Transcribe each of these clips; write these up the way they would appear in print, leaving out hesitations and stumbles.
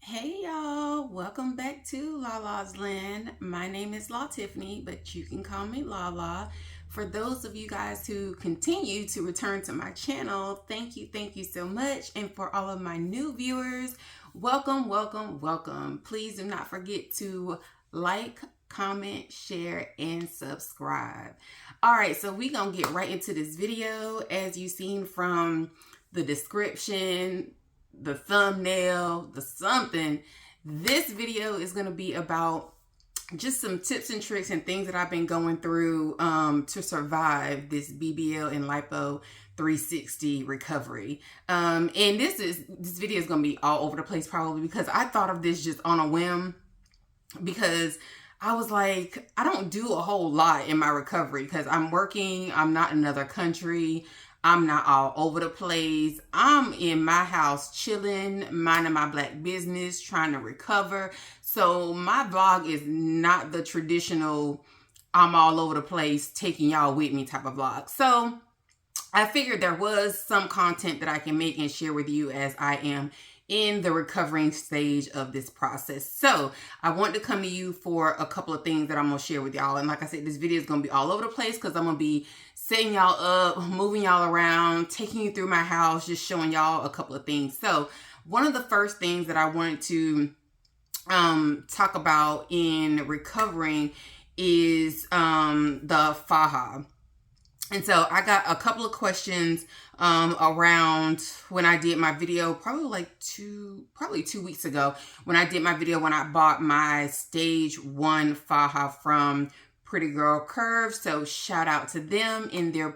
Hey y'all, welcome back to Lala's Land. My name is La Tiffany, but you can call me Lala. For those of you guys who continue to return to my channel, thank you so much. And for all of my new viewers, welcome, welcome, welcome. Please do not forget to like, comment, share, and subscribe. All right, so we're gonna get right into this video. As you've seen from the description, the thumbnail, the something, this video is going to be about just some tips and tricks and things that I've been going through to survive this BBL and Lipo360 recovery. And this video is going to be all over the place probably because I thought of this just on a whim, because I was like, I don't do a whole lot in my recovery because I'm working, I'm not in another country, I'm not all over the place. I'm in my house chilling, minding my black business, trying to recover. So my vlog is not the traditional I'm all over the place taking y'all with me type of vlog. So I figured there was some content that I can make and share with you as I am in the recovering stage of this process. So I want to come to you for a couple of things that I'm going to share with y'all. And like I said, this video is going to be all over the place because I'm going to be setting y'all up, moving y'all around, taking you through my house, just showing y'all a couple of things. So one of the first things that I wanted to talk about in recovering is the Faja. And so I got a couple of questions around when I did my video, probably 2 weeks ago, when I did my video when I bought my stage 1 Faja from Pretty Girl Curves. So shout out to them in their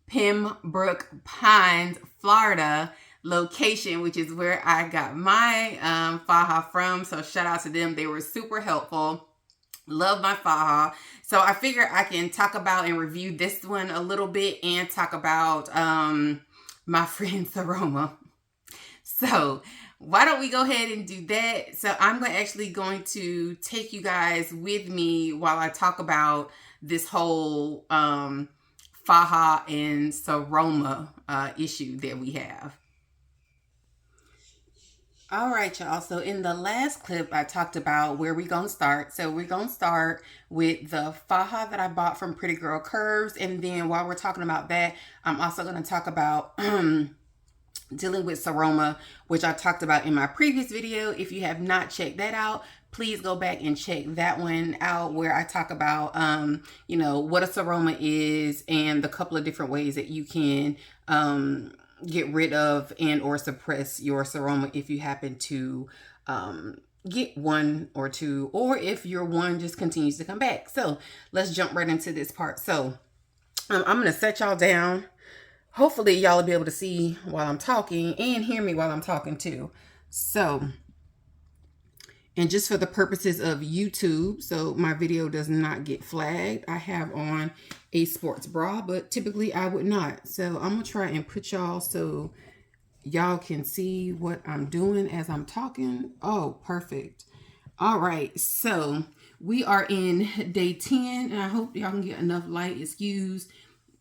Pembroke Pines, Florida location, which is where I got my Faja from. So shout out to them. They were super helpful. Love my Faja. So I figure I can talk about and review this one a little bit and talk about my friend Seroma. So why don't we go ahead and do that? So I'm actually going to take you guys with me while I talk about this whole Faja and Seroma issue that we have. All right, y'all. So in the last clip, I talked about where we're going to start. So we're going to start with the Faja that I bought from Pretty Girl Curves. And then while we're talking about that, I'm also going to talk about dealing with Seroma, which I talked about in my previous video. If you have not checked that out, please go back and check that one out, where I talk about, you know, what a Seroma is and the couple of different ways that you can get rid of and or suppress your seroma if you happen to get one or two, or if your one just continues to come back. So let's jump right into this part. So I'm going to set y'all down. Hopefully y'all will be able to see while I'm talking and hear me while I'm talking too. So, and just for the purposes of YouTube, so my video does not get flagged, I have on a sports bra, but typically I would not. So I'm gonna try and put y'all so y'all can see what I'm doing as I'm talking. Oh, perfect. All right, so we are in day 10, and I hope y'all can get enough light. Excuse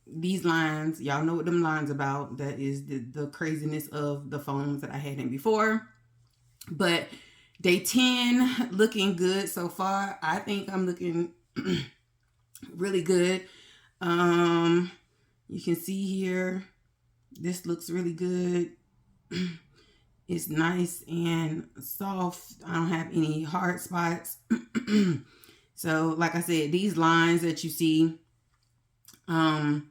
these lines. Y'all know what them lines about. That is the craziness of the phones that I had in before. But day 10, looking good so far. I think I'm looking really good. You can see here, this looks really good. It's nice and soft. I don't have any hard spots. So like I said, these lines that you see all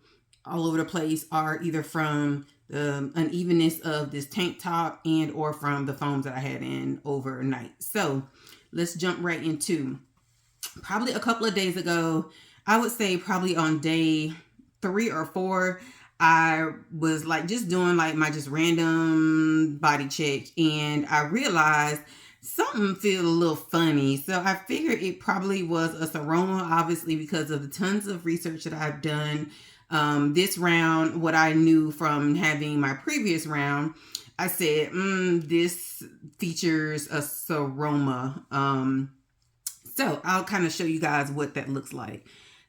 over the place are either from the unevenness of this tank top and or from the foams that I had in overnight. So let's jump right into, probably a couple of days ago, I would say probably on day 3 or 4, I was like just doing like my just random body check, and I realized something feels a little funny. So I figured it probably was a seroma, obviously because of the tons of research that I've done this round. What I knew from having my previous round, I said, this features a seroma. So I'll kind of show you guys what that looks like.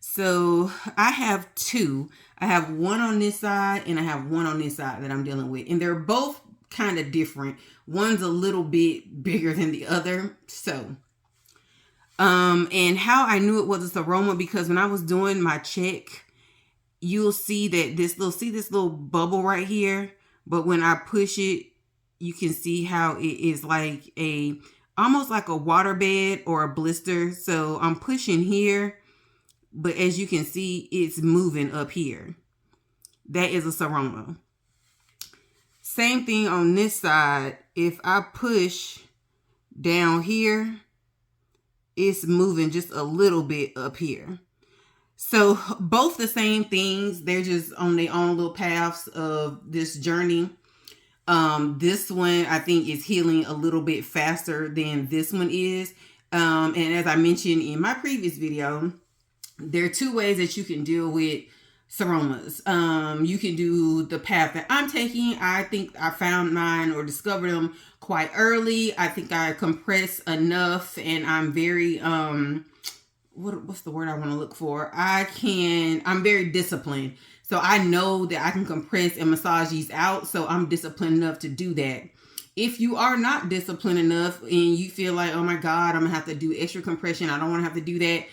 So I have 2. I have one on this side and I have one on this side that I'm dealing with. And they're both kind of different. One's a little bit bigger than the other. So, and how I knew it was a Seroma, because when I was doing my check, you'll see that this little bubble right here. But when I push it, you can see how it is like almost like a water bed or a blister. So I'm pushing here, but as you can see, it's moving up here. That is a Seroma. Same thing on this side. If I push down here, it's moving just a little bit up here. So both the same things. They're just on their own little paths of this journey. This one I think is healing a little bit faster than this one is. And as I mentioned in my previous video, there are two ways that you can deal with Seromas. You can do the path that I'm taking. I think I found mine or discovered them quite early. I think I compress enough, and I'm very what's the word I want to look for? I'm very disciplined. So I know that I can compress and massage these out. So I'm disciplined enough to do that. If you are not disciplined enough and you feel like, oh my God, I'm gonna have to do extra compression, I don't want to have to do that,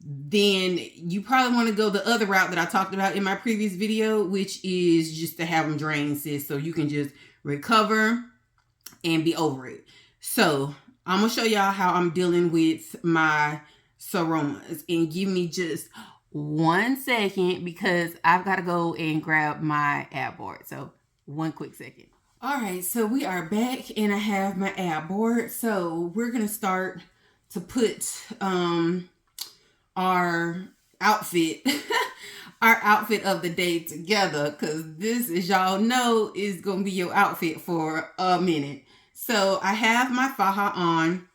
then you probably want to go the other route that I talked about in my previous video, which is just to have them drain, sis, so you can just recover and be over it. So I'm gonna show y'all how I'm dealing with my Seromas, and give me just 1 second because I've got to go and grab my ad board. So 1 quick second. All right, so we are back and I have my ad board. So we're gonna start to put our outfit our outfit of the day together, because this, as y'all know, is gonna be your outfit for a minute. So I have my faja on.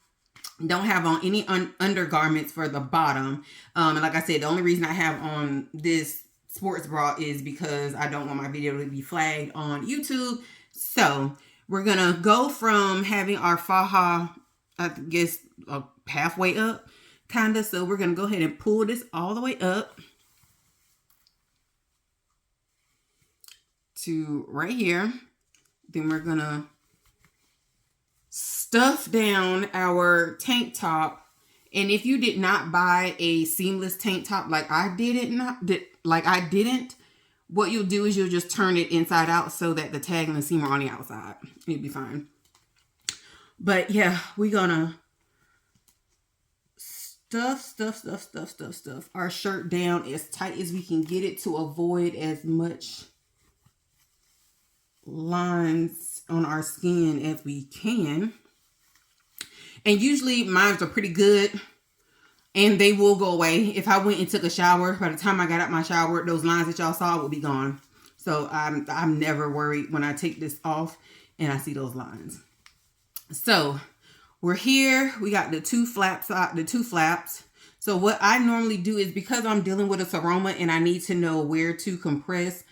Don't have on any undergarments for the bottom. And like I said, the only reason I have on this sports bra is because I don't want my video to be flagged on YouTube. So we're gonna go from having our faja, I guess, halfway up, kind of. So we're gonna go ahead and pull this all the way up to right here. Then we're gonna stuff down our tank top. And if you did not buy a seamless tank top like I didn't, what you'll do is you'll just turn it inside out so that the tag and the seam are on the outside. You'll be fine. But yeah, we're gonna stuff our shirt down as tight as we can get it to avoid as much lines on our skin as we can. And usually mine are pretty good and they will go away. If I went and took a shower, by the time I got out my shower, those lines that y'all saw will be gone. So I'm never worried when I take this off and I see those lines. So we're here. We got the two flaps. So what I normally do is, because I'm dealing with a Seroma and I need to know where to compress,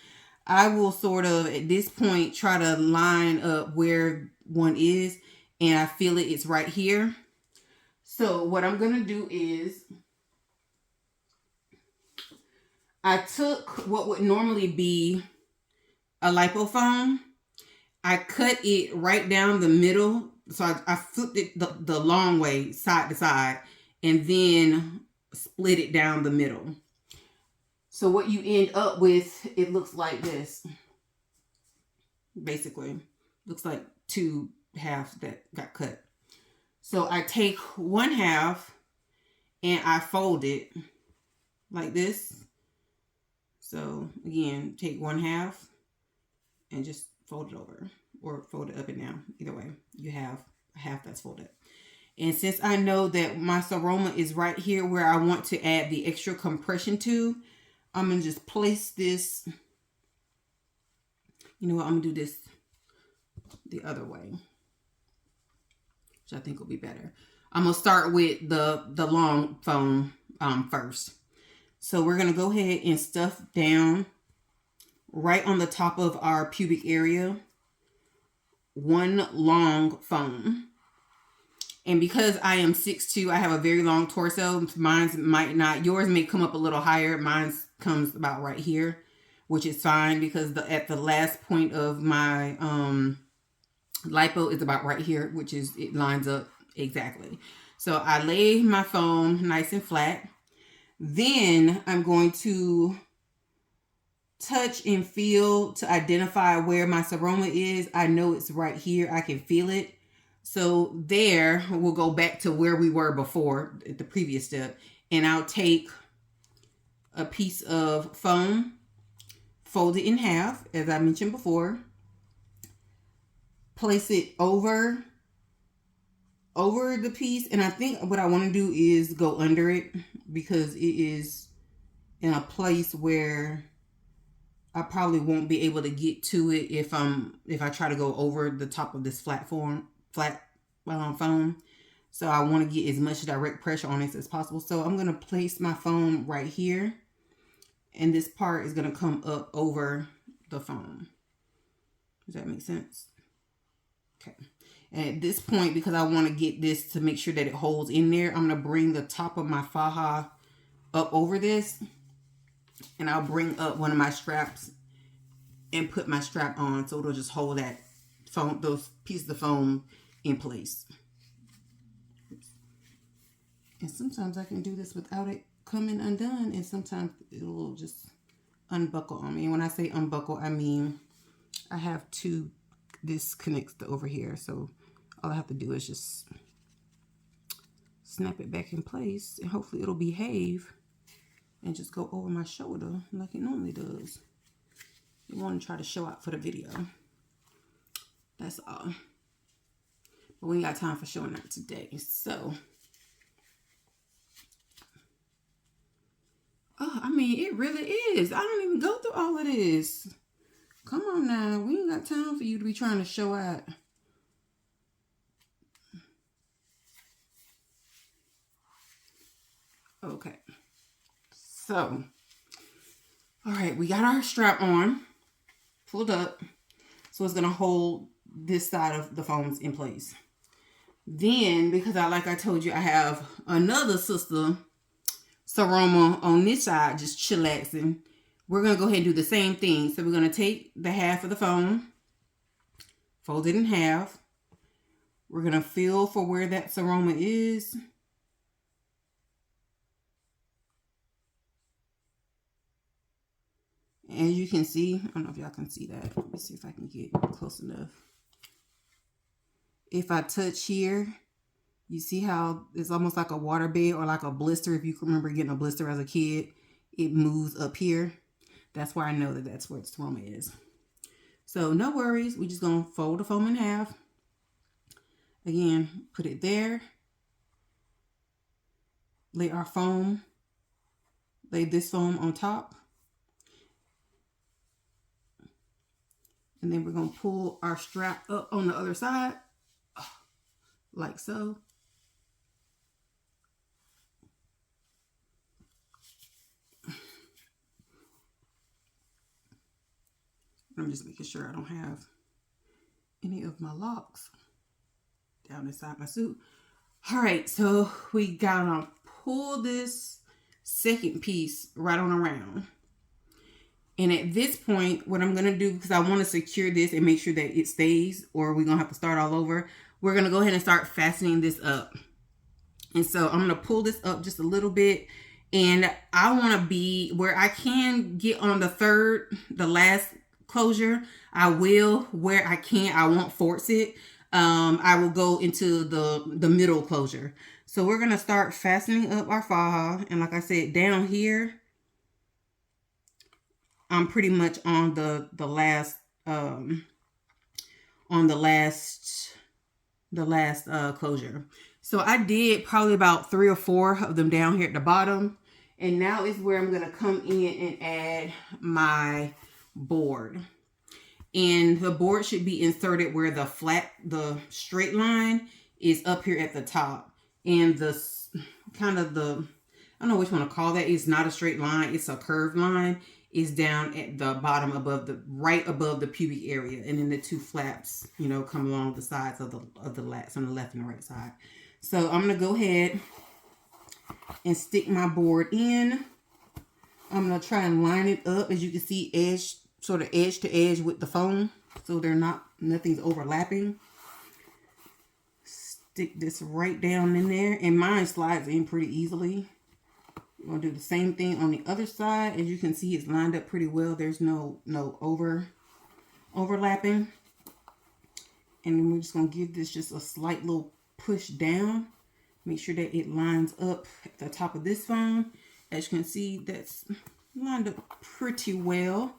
I will sort of, at this point, try to line up where one is, and I feel it's right here. So what I'm going to do is, I took what would normally be a lipo foam. I cut it right down the middle. So I flipped it the long way, side to side, and then split it down the middle. So what you end up with, it looks like this. Basically, looks like 2 halves that got cut. So I take 1 half and I fold it like this. So again, take 1 half and just fold it over, or fold it up and down. Either way, you have a half that's folded. And since I know that my Seroma is right here where I want to add the extra compression to, I'm going to just place this. You know what? I'm going to do this the other way, which I think will be better. I'm going to start with the long foam first. So we're going to go ahead and stuff down right on the top of our pubic area 1 long foam. And because I am 6'2", I have a very long torso. Mine's might not, yours may come up a little higher. Mine's comes about right here, which is fine, because at the last point of my Lipo is about right here, which is, it lines up exactly. So I lay my foam nice and flat. Then I'm going to touch and feel to identify where my seroma is. I know it's right here. I can feel it. So there, we'll go back to where we were before at the previous step. And I'll take a piece of foam, fold it in half, as I mentioned before. Place it over the piece. And I think what I want to do is go under it, because it is in a place where I probably won't be able to get to it if I try to go over the top of this flat foam. So I want to get as much direct pressure on this as possible. So I'm going to place my foam right here, and this part is going to come up over the foam. Does that make sense? Okay. And at this point, because I want to get this to make sure that it holds in there, I'm going to bring the top of my faja up over this, and I'll bring up one of my straps and put my strap on, so it'll just hold that foam, those pieces of foam in place. And sometimes I can do this without it coming undone, and sometimes it will just unbuckle on me. And when I say unbuckle, I mean I have this connects to over here, so all I have to do is just snap it back in place, and hopefully it'll behave and just go over my shoulder like it normally does. You want to try to show out for the video. That's all. But we ain't got time for showing out today. So, I mean, it really is. I don't even go through all of this. Come on now. We ain't got time for you to be trying to show out. Okay. So, all right, we got our strap on, pulled up, so it's going to hold this side of the foams in place. Then, because like I told you, I have another sister seroma on this side just chillaxing, we're going to go ahead and do the same thing. So we're going to take the half of the foam, fold it in half. We're going to feel for where that seroma is. As you can see, I don't know if y'all can see that. Let me see if I can get close enough. If I touch here, you see how it's almost like a water bed or like a blister. If you can remember getting a blister as a kid, it moves up here. That's where I know that that's where the seroma is. So no worries. We're just going to fold the foam in half. Again, put it there. Lay our foam. Lay this foam on top. And then we're going to pull our strap up on the other side, like so. I'm just making sure I don't have any of my locks down inside my suit. All right, so we gotta pull this second piece right on around. And at this point, what I'm going to do, because I want to secure this and make sure that it stays, or we're going to have to start all over, we're going to go ahead and start fastening this up. And so I'm going to pull this up just a little bit. And I want to be where I can get on the last closure. I will. Where I can't, I won't force it. I will go into the middle closure. So we're going to start fastening up our faja. And like I said, down here, I'm pretty much on the last closure. So I did probably about 3 or 4 of them down here at the bottom. And now is where I'm going to come in and add my board. And the board should be inserted where the straight line is up here at the top. And I don't know which one to call that. It's not a straight line. It's a curved line. Is down at the bottom right above the pubic area. And then the 2 flaps, come along the sides of the lats on the left and the right side. So I'm going to go ahead and stick my board in. I'm going to try and line it up, as you can see, edge to edge with the foam. So nothing's overlapping. stick this right down in there, and mine slides in pretty easily. We're going to do the same thing on the other side. As you can see, it's lined up pretty well. There's no overlapping. And then we're just going to give this just a slight little push down. Make sure that it lines up at the top of this phone. As you can see, that's lined up pretty well.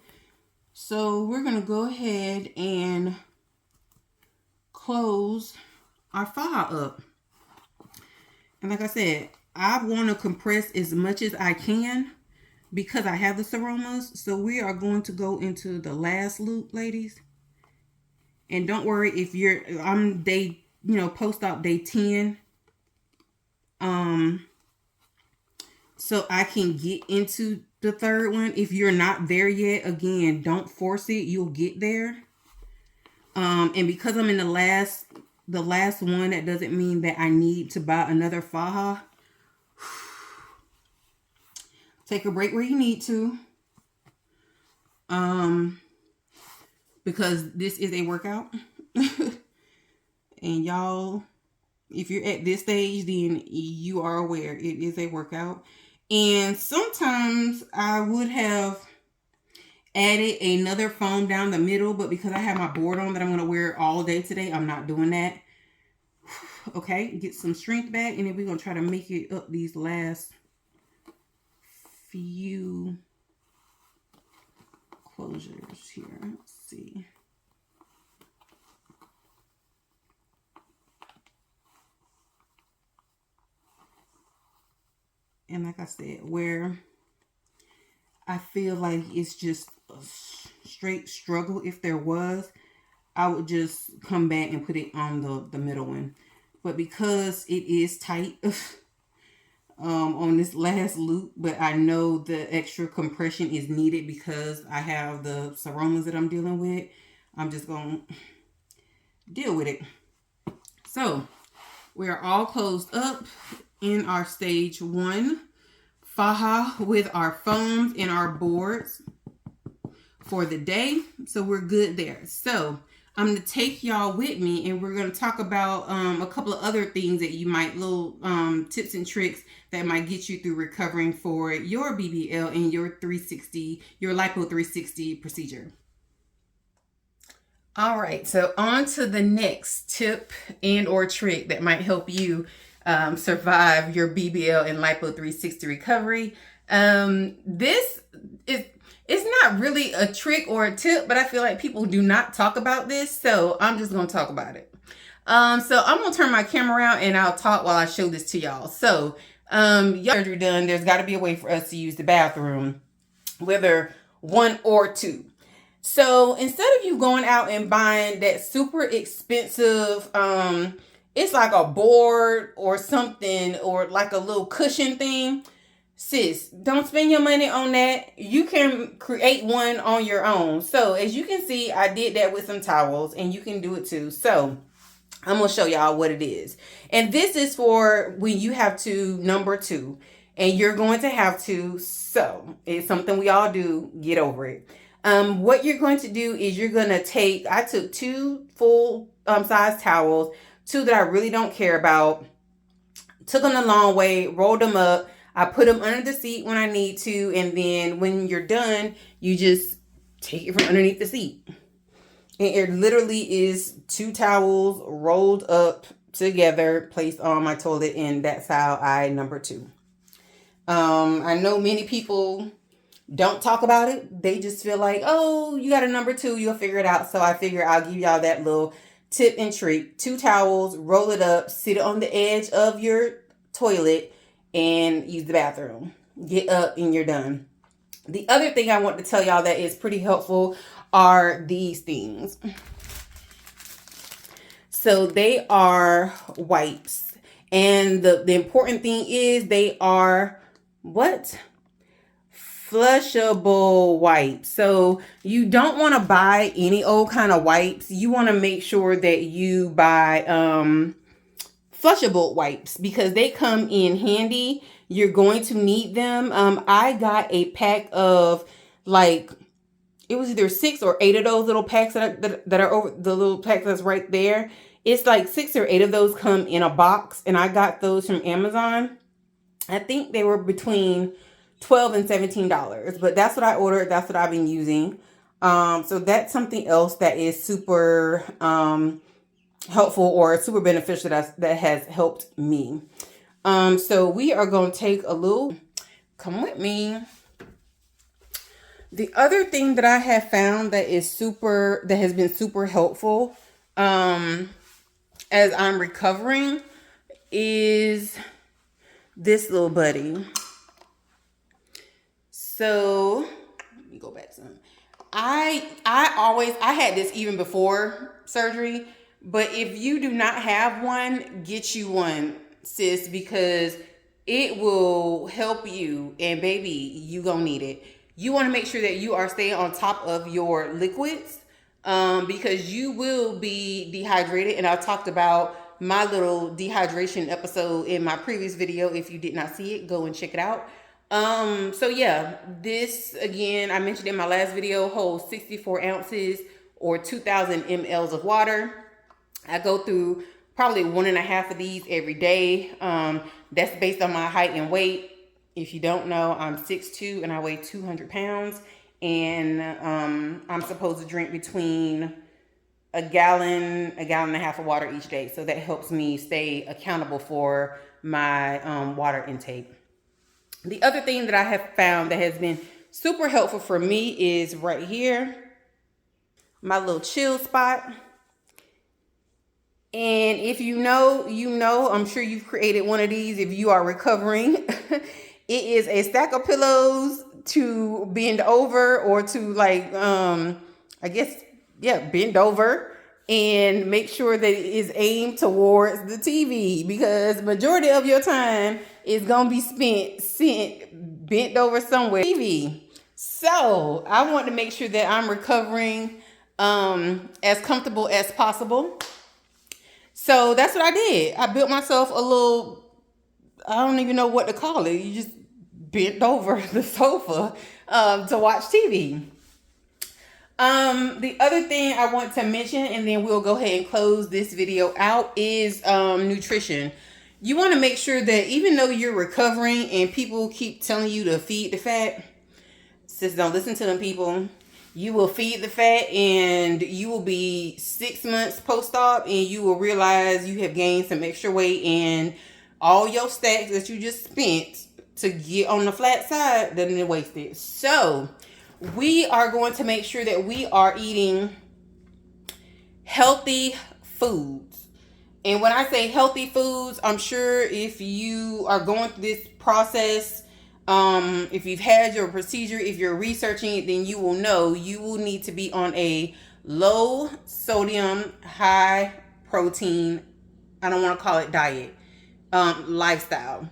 So we're going to go ahead and close our Faja up. And like I said, I want to compress as much as I can because I have the Seromas. So we are going to go into the last loop, ladies. And don't worry if I'm day, post-op day 10. So I can get into the third one. If you're not there yet, again, don't force it. You'll get there. And because I'm in the last one, that doesn't mean that I need to buy another Faja. Take a break where you need to. Because this is a workout. And y'all, if you're at this stage, then you are aware it is a workout. And sometimes I would have added another foam down the middle, but because I have my board on that I'm going to wear all day today, I'm not doing that. Okay, get some strength back, and then we're going to try to make it up these last few closures here. Let's see. And like I said, where I feel like it's just a straight struggle, if there was, I would just come back and put it on the middle one. But because it is tight on this last loop, but I know the extra compression is needed because I have the Seromas that I'm dealing with, I'm just going to deal with it. So we are all closed up in our stage 1 Faja with our foams and our boards for the day. So we're good there. So I'm going to take y'all with me, and we're going to talk about a couple of other things that you might, little tips and tricks that might get you through recovering for your BBL and your Lipo360 procedure. All right, so on to the next tip and or trick that might help you survive your BBL and Lipo360 recovery. This is, it's not really a trick or a tip, but I feel like people do not talk about this, so I'm just going to talk about it. So I'm going to turn my camera around and I'll talk while I show this to y'all. So, y'all surgery done, there's got to be a way for us to use the bathroom, whether 1 or 2. So instead of you going out and buying that super expensive, it's like a board or something, or like a little cushion thing, sis, don't spend your money on that. You can create one on your own. So as you can see, I did that with some towels, and you can do it too. So I'm going to show y'all what it is. And this is for when you have to number 2, and you're going to have to sew. It's something we all do. Get over it. What you're going to do is you're going to take, I took 2 full size towels, 2 that I really don't care about, took them the long way, rolled them up. I put them under the seat when I need to. And then when you're done, you just take it from underneath the seat. And it literally is 2 towels rolled up together, placed on my toilet. And that's how I number 2. I know many people don't talk about it. They just feel like, oh, you got a number 2, you'll figure it out. So I figure I'll give y'all that little tip and trick. 2 towels, roll it up, sit it on the edge of your toilet, and use the bathroom. Get up and you're done. The other thing I want to tell y'all that is pretty helpful are these things. So they are wipes. And the important thing is they are what? Flushable wipes. So you don't want to buy any old kind of wipes. You want to make sure that you buy flushable wipes because they come in handy. You're going to need them. I got a pack of, like, it was either 6 or 8 of those little packs that are over the little pack that's right there. It's like 6 or 8 of those come in a box, and I got those from Amazon. I think they were between $12 and $17, but that's what I ordered. That's what I've been using. So that's something else that is super helpful or super beneficial that has helped me. So we are going to take a little, come with me. The other thing that I have found that has been super helpful, as I'm recovering, is this little buddy. So let me go back some. I had this even before surgery, but if you do not have one, get you one, sis, because it will help you, and baby, you gonna need it. You want to make sure that you are staying on top of your liquids, because you will be dehydrated. And I talked about my little dehydration episode in my previous video. If you did not see it, go and check it out. So yeah, this, again, I mentioned in my last video, holds 64 ounces or 2,000 mLs of water. I go through probably 1.5 of these every day. That's based on my height and weight. If you don't know, I'm 6'2" and I weigh 200 pounds. And I'm supposed to drink between a gallon and a half of water each day. So that helps me stay accountable for my water intake. The other thing that I have found that has been super helpful for me is right here, my little chill spot. And if you know, I'm sure you've created one of these if you are recovering. It is a stack of pillows to bend over, or to bend over, and make sure that it is aimed towards the TV, because majority of your time is going to be spent bent over somewhere. TV. So I want to make sure that I'm recovering as comfortable as possible. So that's what I did. I built myself a little, I don't even know what to call it. You just bent over the sofa to watch TV. The other thing I want to mention, and then we'll go ahead and close this video out, is nutrition. You want to make sure that even though you're recovering and people keep telling you to feed the fat, sis, don't listen to them people. You will feed the fat, and you will be 6 months post-op, and you will realize you have gained some extra weight, and all your stacks that you just spent to get on the flat side, then they're wasted. So we are going to make sure that we are eating healthy foods. And when I say healthy foods, I'm sure if you are going through this process, if you've had your procedure, if you're researching it, then you will know you will need to be on a low sodium, high protein, I don't want to call it diet, lifestyle.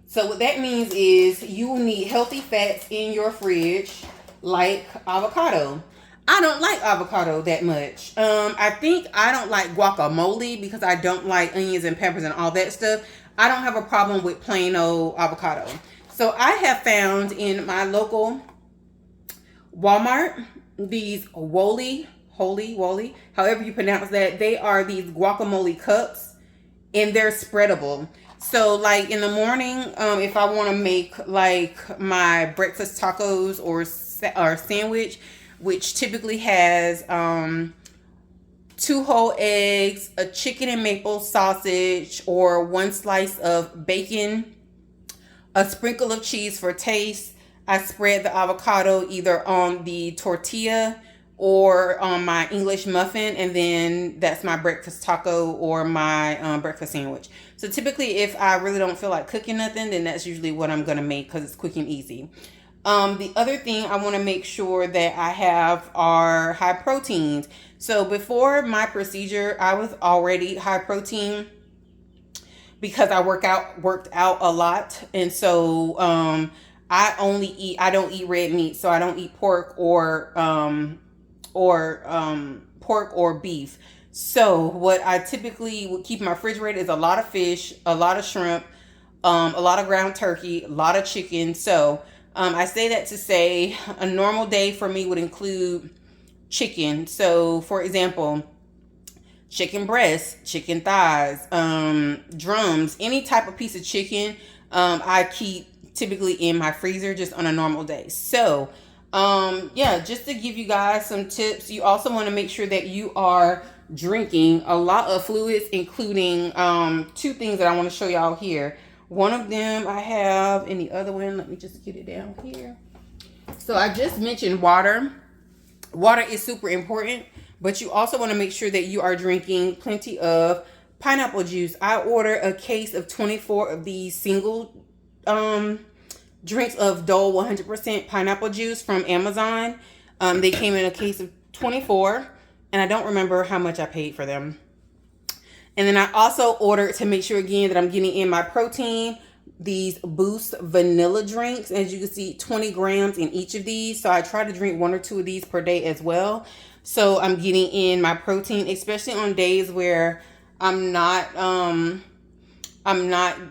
So what that means is you will need healthy fats in your fridge, like avocado. I don't like avocado that much. I think I don't like guacamole because I don't like onions and peppers and all that stuff. I don't have a problem with plain old avocado. So I have found in my local Walmart these holy, however you pronounce that, they are these guacamole cups, and they're spreadable. So like in the morning, if I want to make like my breakfast tacos or sandwich, which typically has 2 whole eggs, a chicken and maple sausage, or 1 slice of bacon, a sprinkle of cheese for taste. I spread the avocado either on the tortilla or on my English muffin, and then that's my breakfast taco or my breakfast sandwich. So typically, if I really don't feel like cooking nothing, then that's usually what I'm gonna make because it's quick and easy. The other thing I want to make sure that I have are high proteins. So before my procedure, I was already high protein because I worked out a lot, and so I don't eat red meat, so I don't eat pork or beef. So what I typically would keep in my refrigerator is a lot of fish, a lot of shrimp, a lot of ground turkey, a lot of chicken. So I say that to say a normal day for me would include chicken. So for example, chicken breasts, chicken thighs, drums, any type of piece of chicken, I keep typically in my freezer just on a normal day. So, yeah, just to give you guys some tips, you also want to make sure that you are drinking a lot of fluids, including two things that I want to show y'all here. One of them I have, and the other one, let me just get it down here. So I just mentioned water. Water is super important, but you also want to make sure that you are drinking plenty of pineapple juice. I ordered a case of 24 of these single drinks of Dole 100% pineapple juice from Amazon. They came in a case of 24, and I don't remember how much I paid for them. And then I also ordered, to make sure again that I'm getting in my protein, these Boost vanilla drinks. As you can see, 20 grams in each of these. So I try to drink 1 or 2 of these per day as well. So I'm getting in my protein, especially on days where I'm not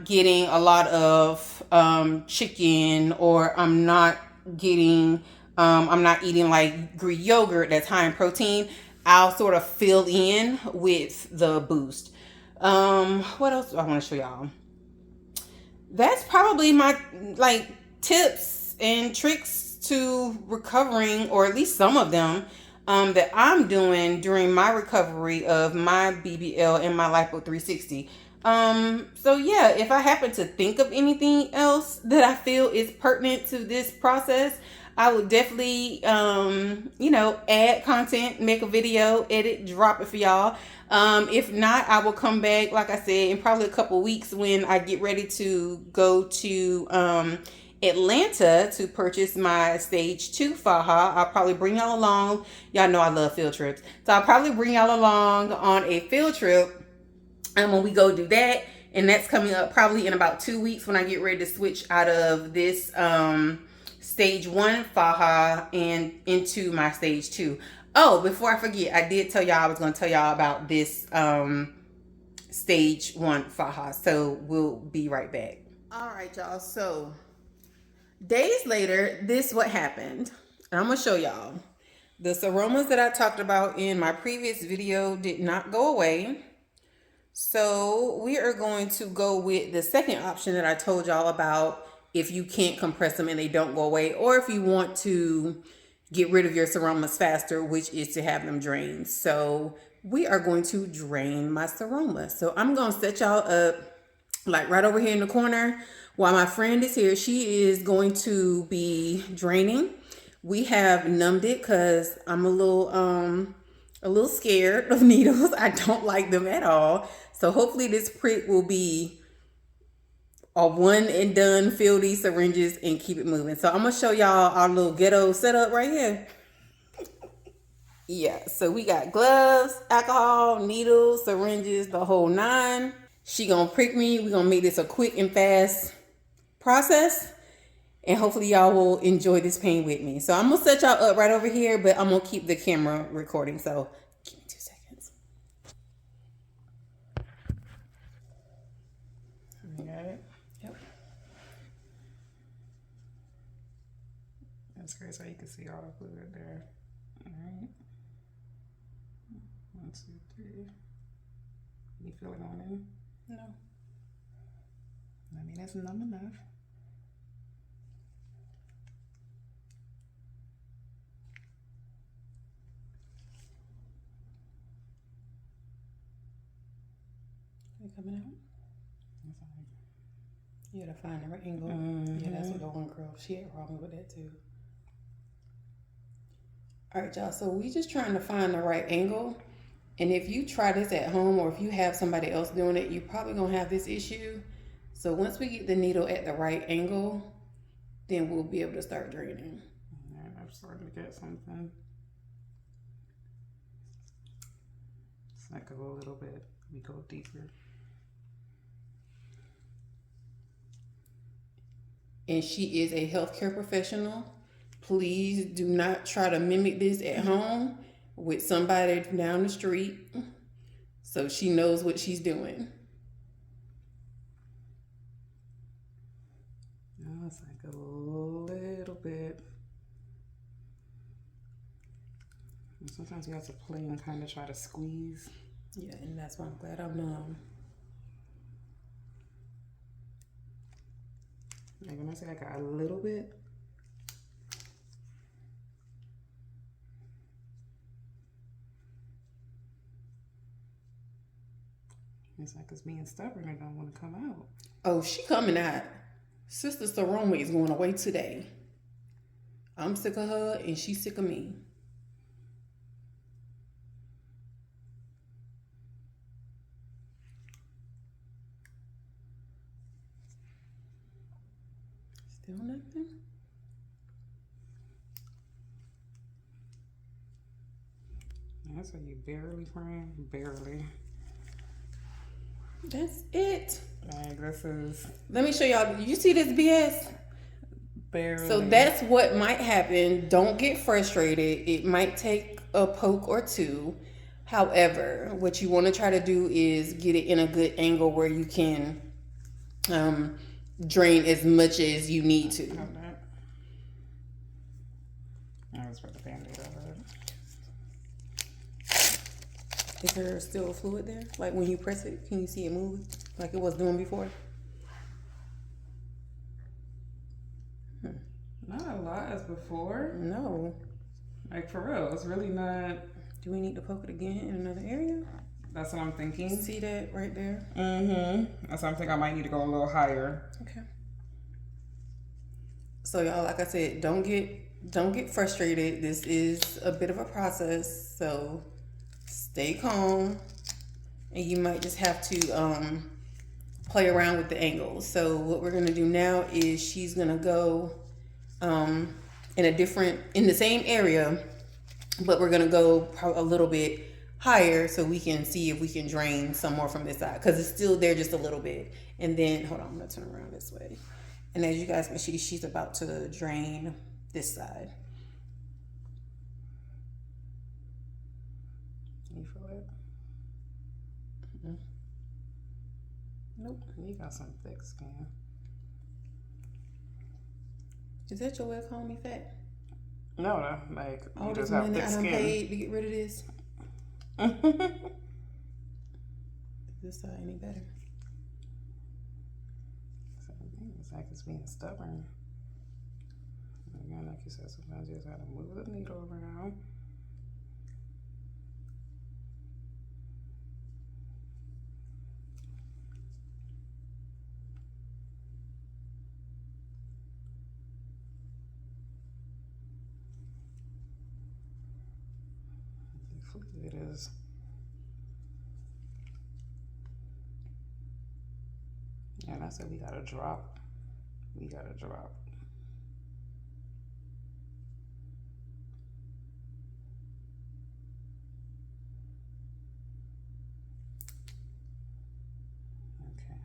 getting a lot of chicken, or I'm not getting I'm not eating like Greek yogurt that's high in protein. I'll sort of fill in with the Boost. What else do I want to show y'all? That's probably my tips and tricks to recovering, or at least some of them, that I'm doing during my recovery of my BBL and my Lipo360. So yeah, if I happen to think of anything else that I feel is pertinent to this process, I would definitely, add content, make a video, edit, drop it for y'all. If not, I will come back, like I said, in probably a couple weeks when I get ready to go to Atlanta to purchase my stage 2 Faja. I'll probably bring y'all along. Y'all know I love field trips. So I'll probably bring y'all along on a field trip. And when we go do that, and that's coming up probably in about 2 weeks when I get ready to switch out of this stage 1 Faja and into my stage 2. Oh, before I forget, I did tell y'all I was going to tell y'all about this stage 1 Faja. So we'll be right back. All right, y'all. So days later, this what happened. I'm going to show y'all. The seromas that I talked about in my previous video did not go away. So we are going to go with the second option that I told y'all about if you can't compress them and they don't go away, or if you want to get rid of your seromas faster, which is to have them drained. So we are going to drain my seromas. So I'm going to set y'all up like right over here in the corner while my friend is here. She is going to be draining. We have numbed it because I'm a little scared of needles. I don't like them at all. So hopefully this prick will be a one and done. Fill these syringes and keep it moving. So I'm gonna show y'all our little ghetto setup right here. Yeah, so we got gloves, alcohol, needles, syringes, the whole 9. She gonna prick me. We're gonna make this a quick and fast process. And hopefully y'all will enjoy this pain with me. So I'm gonna set y'all up right over here, but I'm gonna keep the camera recording. So give me 2 seconds. You got it? Yep. That's great, so you can see all the fluid there. All right. 1, 2, 3. You feel it going in? No. I mean, that's numb enough. Coming out? You gotta find the right angle. Yeah, that's what the one girl, she had a problem with that too. All right, y'all, so we just trying to find the right angle. And if you try this at home, or if you have somebody else doing it, you're probably gonna have this issue. So once we get the needle at the right angle, then we'll be able to start draining. All right, I'm starting to get something. It's like a little bit, we go deeper. And she is a healthcare professional. Please do not try to mimic this at home with somebody down the street. So she knows what she's doing. Oh, it's like a little bit. And sometimes you have to play and kind of try to squeeze. Yeah, and that's why I'm glad I'm numb. Like when I say I got a little bit, it's like it's being stubborn and don't want to come out. Oh, she coming out. Sister Seroma is going away today. I'm sick of her and she's sick of me. Still nothing? That's how you barely praying? Barely. That's it. Like this is... Let me show y'all. You see this BS? Barely. So that's what might happen. Don't get frustrated. It might take a poke or two. However, what you want to try to do is get it in a good angle where you can drain as much as you need to. I was put the Band-Aid over it. Is there still fluid there? Like when you press it, can you see it move like it was doing before? Not a lot as before. No. Like for real, it's really not. Do we need to poke it again in another area? That's what I'm thinking. See that right there? That's what I'm thinking. I might need to go a little higher. Okay. So y'all, like I said, don't get frustrated. This is a bit of a process, so stay calm, and you might just have to play around with the angles. So what we're gonna do now is she's gonna go in the same area, but we're gonna go a little bit higher so we can see if we can drain some more from this side, because it's still there just a little bit. And then hold on, I'm gonna turn around this way, and as you guys can see, she's about to drain this side. You feel it? Nope. You got some thick skin. Is that your way of calling me fat? No, like all you this just have money thick I done skin. paid to get rid of this. Is this side any better? So it's like it's being stubborn. Again, like you said, sometimes you just gotta move the needle around. It is. And I said we gotta drop. We gotta drop. Okay.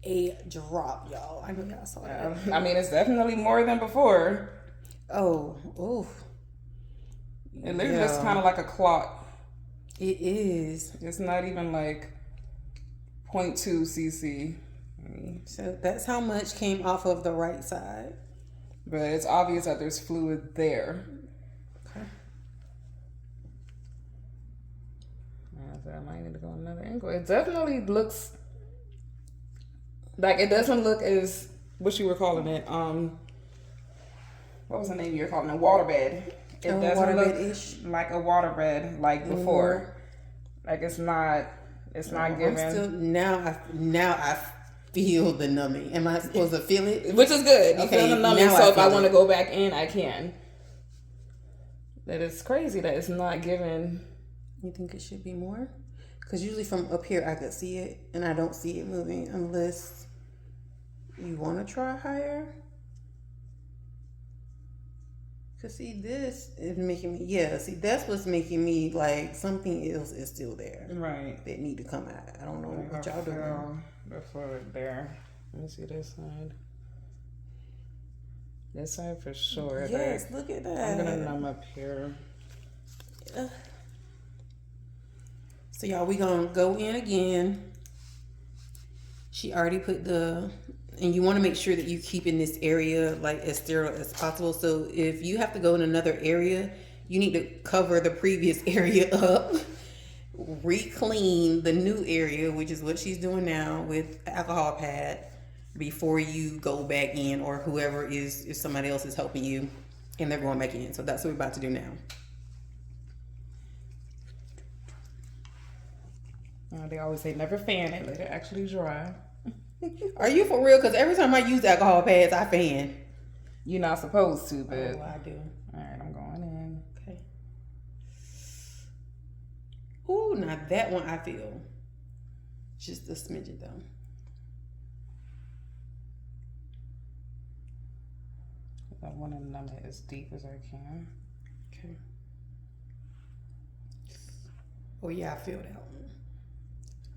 A drop, y'all. I know y'all saw that. I mean, it's definitely more than before. Oh, oof. It literally looks kind of like a clot. It is. It's not even like 0.2 cc. So that's how much came off of the right side. But it's obvious that there's fluid there. Okay. I might need to go another angle. It definitely looks like it doesn't look as what you were calling it. What was the name you were calling it? Waterbed. It doesn't look like a waterbed like before. Like it's not giving. Now I feel the numbing. Am I supposed to feel it? Which is good. You okay, feel the numbing, so if I want to go back in, I can. That is crazy that it's not giving. You think it should be more? Because usually from up here I could see it, and I don't see it moving unless you want to try higher. Because see, this is making me, see, that's what's making me like something else is still there. Right. That need to come out. I don't know what y'all doing. The fluid there. Let me see this side. This side for sure. Yes, look at that. I'm going to numb up here. So y'all, we going to go in again. She already put the, and you want to make sure that you keep in this area like as sterile as possible. So if you have to go in another area, you need to cover the previous area up, re-clean the new area, which is what she's doing now with alcohol pad, before you go back in, or whoever is, if somebody else is helping you and they're going back in. So that's what we're about to do now. They always say never fan it, let it actually dry. Are you for real? Because every time I use alcohol pads, I fan. You're not supposed to, but Oh, I do. All right, I'm going in. Okay. Ooh, now that one I feel just a smidget though. I want to numb it as deep as I can. Okay. Oh yeah, I feel that one.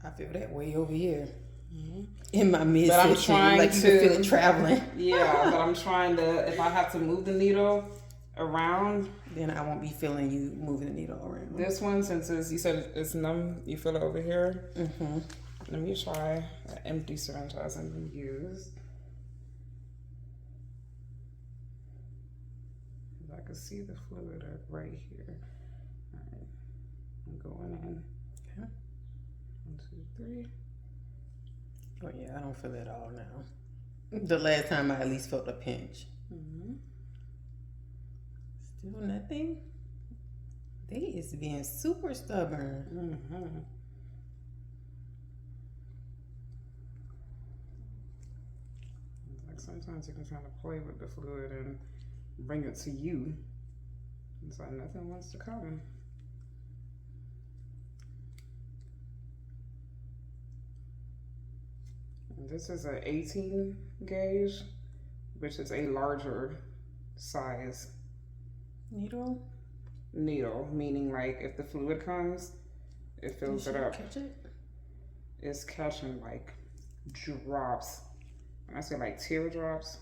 I feel that way over here. Mm-hmm. In my midsection. But I'm trying like to you can feel it traveling. Yeah, but I'm trying to, if I have to move the needle around, then I won't be feeling you moving the needle around. This one, since you said it's numb, you feel it over here. Mm-hmm. Let me try an empty syringe I hasn't used. I can see the fluid right here. All right, I'm going in. Okay. 1, 2, 3. Oh yeah, I don't feel it at all now. The last time I at least felt a pinch. Mm-hmm. Still nothing. They is being super stubborn. Mm-hmm. Like sometimes you can try to play with the fluid and bring it to you. It's like nothing wants to come. And this is an 18 gauge, which is a larger size Needle, meaning like if the fluid comes, it fills it up. Catch it? It's catching like drops. When I say like teardrops.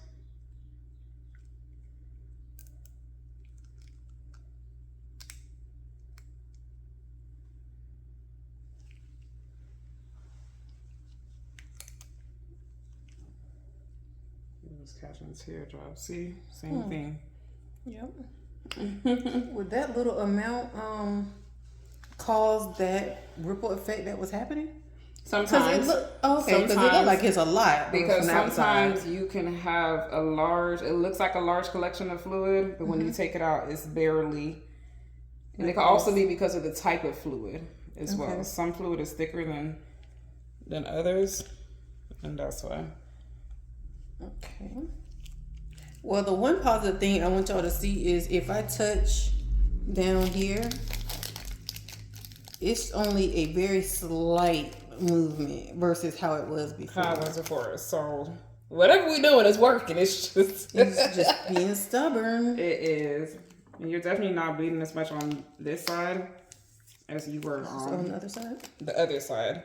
It's catching teardrops. See? Same thing. Yep. Would that little amount cause that ripple effect that was happening? Sometimes. Because it looked like it's a lot. Because sometimes you can have a large, it looks like a large collection of fluid, but when you take it out, it's barely. And it can also be because of the type of fluid as well. Some fluid is thicker than others, and that's why. Okay. Well, the one positive thing I want y'all to see is if I touch down here, it's only a very slight movement versus how it was before. How it was before. So whatever we're doing is working. It's just being stubborn. It is. And you're definitely not bleeding as much on this side as you were on the other side. The other side.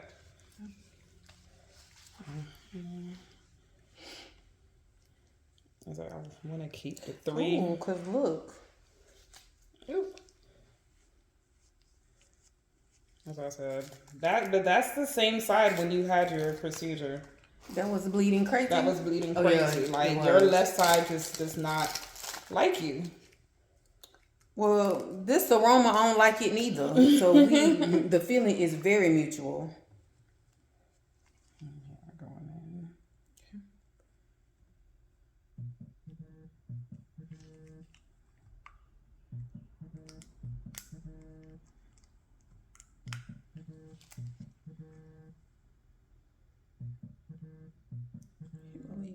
I was like, I want to keep the 3. Oh, because look. Oop. As I said, that's the same side when you had your procedure. That was bleeding crazy. That was bleeding crazy. Yeah, like your left side just does not like you. Well, this Seroma, I don't like it neither. So the feeling is very mutual.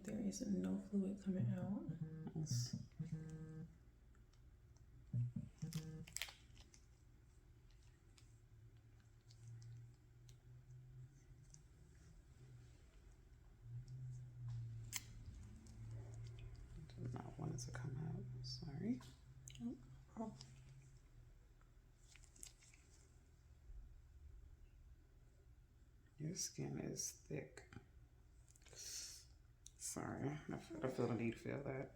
There is no fluid coming out. I did not want it to come out. Sorry. Oh. Your skin is thick. Sorry, I feel the need to feel that.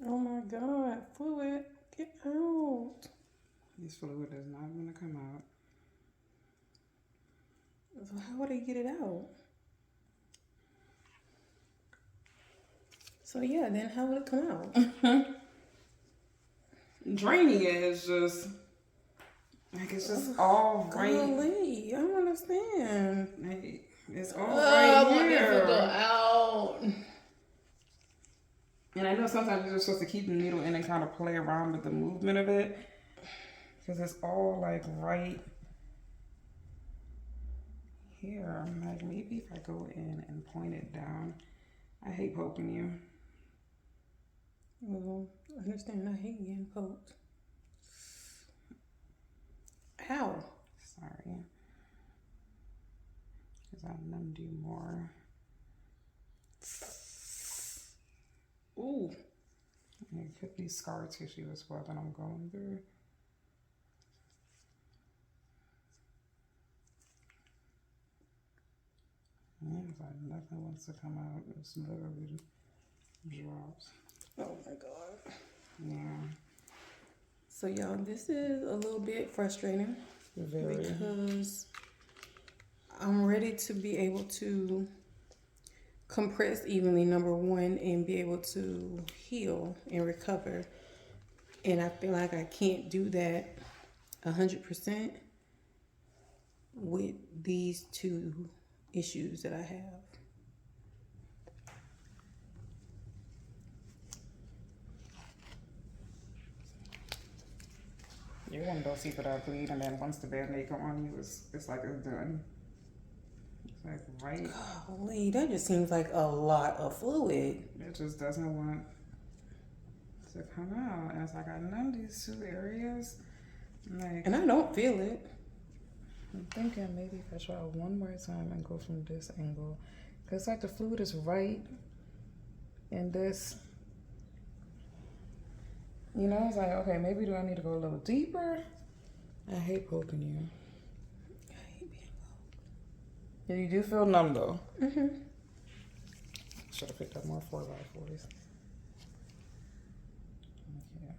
Oh my God, fluid, get This fluid is not going to come out. So how would I get it out? So yeah, then how would it come out? Draining it is just like it's just all right. Golly, I don't understand. Like, it's all right here. To go out. And I know sometimes you're just supposed to keep the needle in and kind of play around with the movement of it, because it's all like right here. I'm like, maybe if I go in and point it down. I hate poking you. Well, I understand. I hate getting poked. Ow. Sorry. Because I numbed you more. Ooh. It could be scar tissue as well that I'm going through. Yeah, it's like nothing wants to come out. It's literally drops. Oh my God. Yeah. So y'all, this is a little bit frustrating. Very. Because I'm ready to be able to compress evenly, number one, and be able to heal and recover. And I feel like I can't do that 100% with these two issues that I have. You want to go see for that bleed, and then once the band-aid go on you, it's like it's done. It's like right. Golly, that just seems like a lot of fluid. It just doesn't want to come out. And it's like I numb these two areas. Like, And I don't feel it. I'm thinking maybe if I try one more time and go from this angle, because like the fluid is right in this. You know, it's like, okay, maybe do I need to go a little deeper? I hate poking you. I hate being poked. Yeah, you do feel numb though. Mm-hmm. Should have picked up more 4x4s. Okay,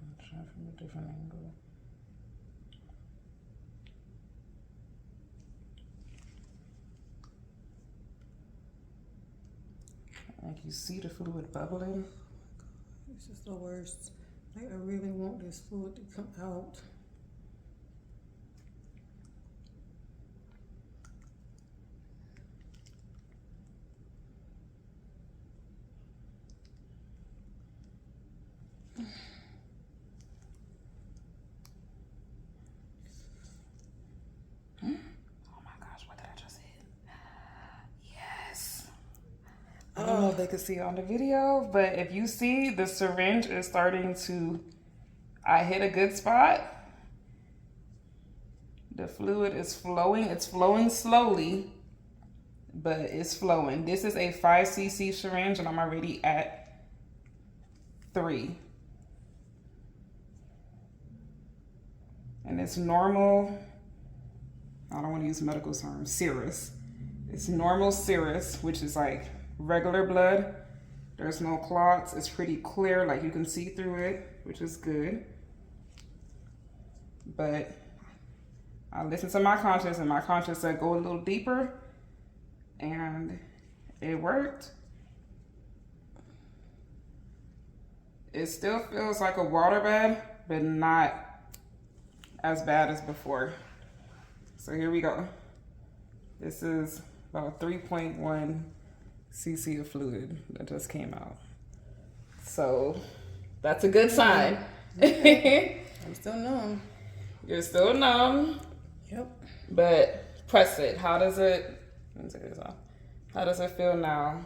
I'm trying from a different angle. Like you see the fluid bubbling. This is the worst. Like, I really want this fluid to come out. Oh my gosh, what did I just hit? Yes. I don't know if they could see it on the video, but if you see, the syringe is starting to, I hit a good spot. The fluid is flowing. It's flowing slowly, but it's flowing. This is a 5 cc syringe, and I'm already at 3. And it's normal. I don't want to use medical terms. Serous. It's normal serous, which is like regular blood. There's no clots. It's pretty clear, like you can see through it, which is good. But I listened to my conscience, and my conscience said go a little deeper, and it worked. It still feels like a waterbed, but not as bad as before. So here we go. This is about 3.1 cc of fluid that just came out. So that's a good sign. I'm still numb. You're still numb. Yep. But press it. How does it, let me take this off. How does it feel now?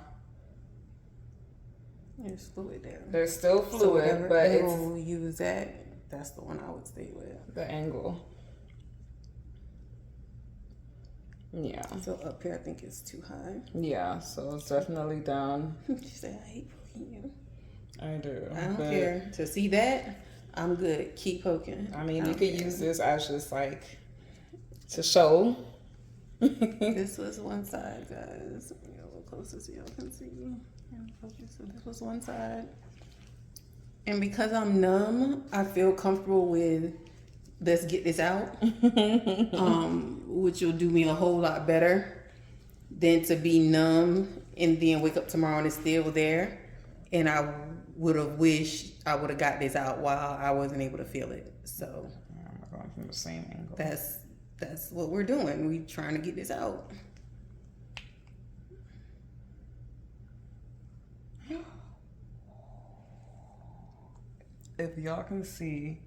There's fluid there. There's still So fluid, whatever but angle you use that's the one I would stay with. the angle. Yeah. So up here, I think it's too high. Yeah, so it's definitely down. She said, I hate poking you. I do. I don't care. To see that, I'm good. Keep poking. I mean, you could use this as just like to show. This was one side, guys. A little closer so y'all can see. So this was one side. And because I'm numb, I feel comfortable with let's get this out, which will do me a whole lot better than to be numb and then wake up tomorrow and it's still there. And I would have wished I would have got this out while I wasn't able to feel it. So I'm going from the same angle. That's what we're doing. We trying to get this out. If y'all can see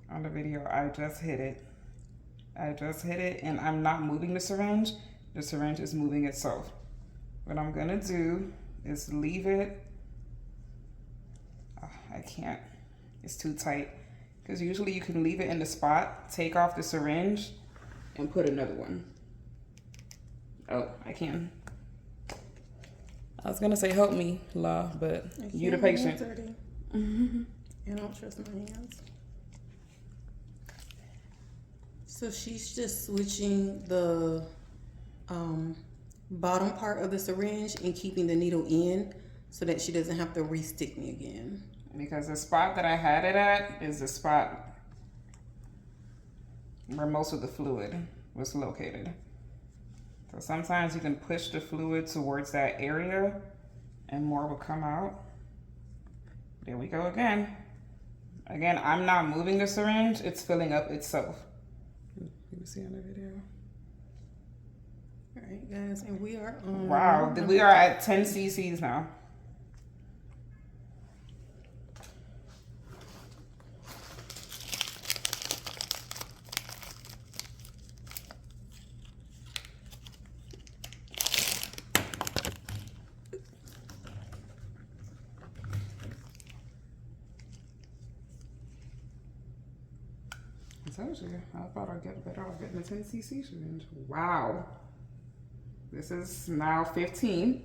on the video, I just hit it. And I'm not moving the syringe. The syringe is moving itself. What I'm gonna do is leave it. Oh, I can't, it's too tight. Because usually you can leave it in the spot, take off the syringe, and put another one. Oh, I can. I was gonna say help me, La, but you the patient. I don't trust my hands. So she's just switching the bottom part of the syringe and keeping the needle in so that she doesn't have to re-stick me again. Because the spot that I had it at is the spot where most of the fluid was located. So sometimes you can push the fluid towards that area and more will come out. There we go again. Again, I'm not moving the syringe, it's filling up itself. You can see on the video. All right, guys, and we are on. Wow, we are at 10 cc's now. I told you, I thought I'd get better off getting a 10 cc syringe. Wow. This is now 15.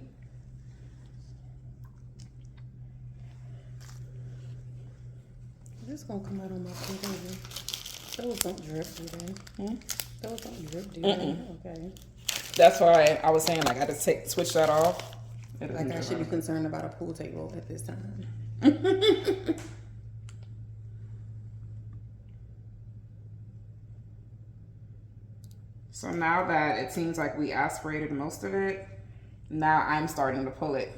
This gonna come out on my finger. Those don't drip, do they? Those don't drip, do they? Okay. That's why I was saying, like, I just switch that off. Like I should be concerned about a pool table at this time. So now that it seems like we aspirated most of it, now I'm starting to pull it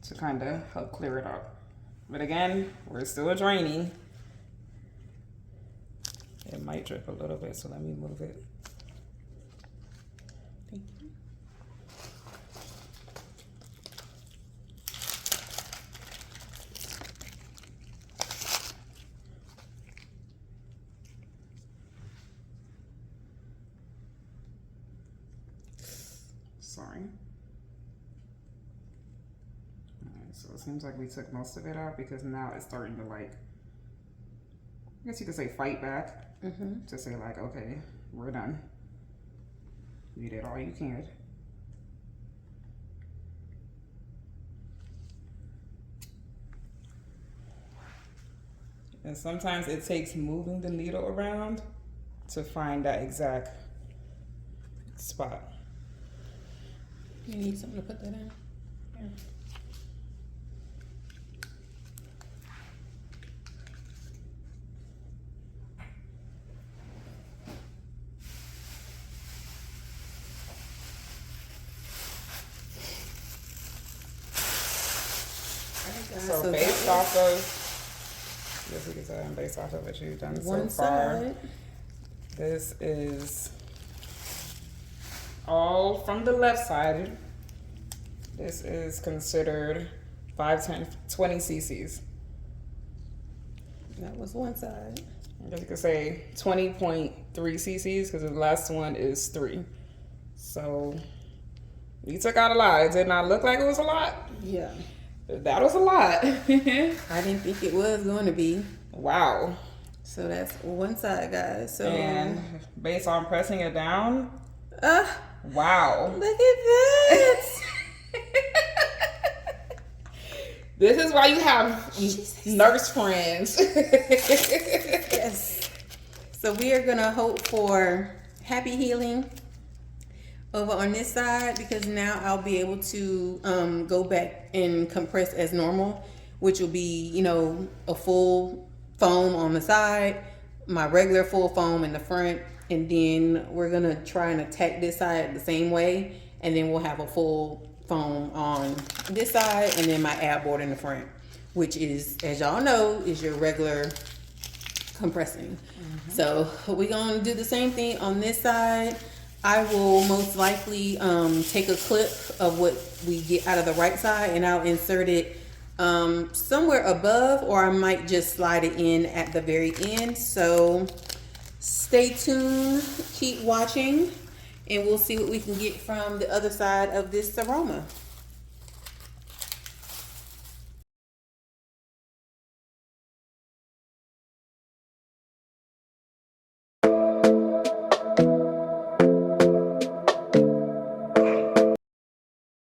to kind of help clear it up. But again, we're still draining. It might drip a little bit, so let me move it. Thank you. Sorry. Alright, so it seems like we took most of it out because now it's starting to, like, I guess you could say fight back. To say, like, okay, we're done. You did all you can. And sometimes it takes moving the needle around to find that exact spot. You need something to put that in? Yeah. So based off of, yes, we can tell them based off of what you've done so far, this is all from the left side. This is considered 5, 10, 20 cc's. That was one side. I guess you could say 20.3 cc's because the last one is 3. So we took out a lot. It did not look like it was a lot. Yeah. That was a lot. I didn't think it was going to be. Wow. So that's one side, guys. So and based on pressing it down, wow. Look at this. This is why you have nurse friends. Yes. So we are gonna hope for happy healing over on this side because now I'll be able to go back and compress as normal, which will be, you know, a full foam on the side, my regular full foam in the front, and then we're gonna try and attack this side the same way, and then we'll have a full foam on this side, and then my ab board in the front, which is, as y'all know, is your regular compressing. So we're gonna do the same thing on this side. I will most likely take a clip of what we get out of the right side, and I'll insert it somewhere above, or I might just slide it in at the very end. So stay tuned, keep watching, and we'll see what we can get from the other side of this Seroma.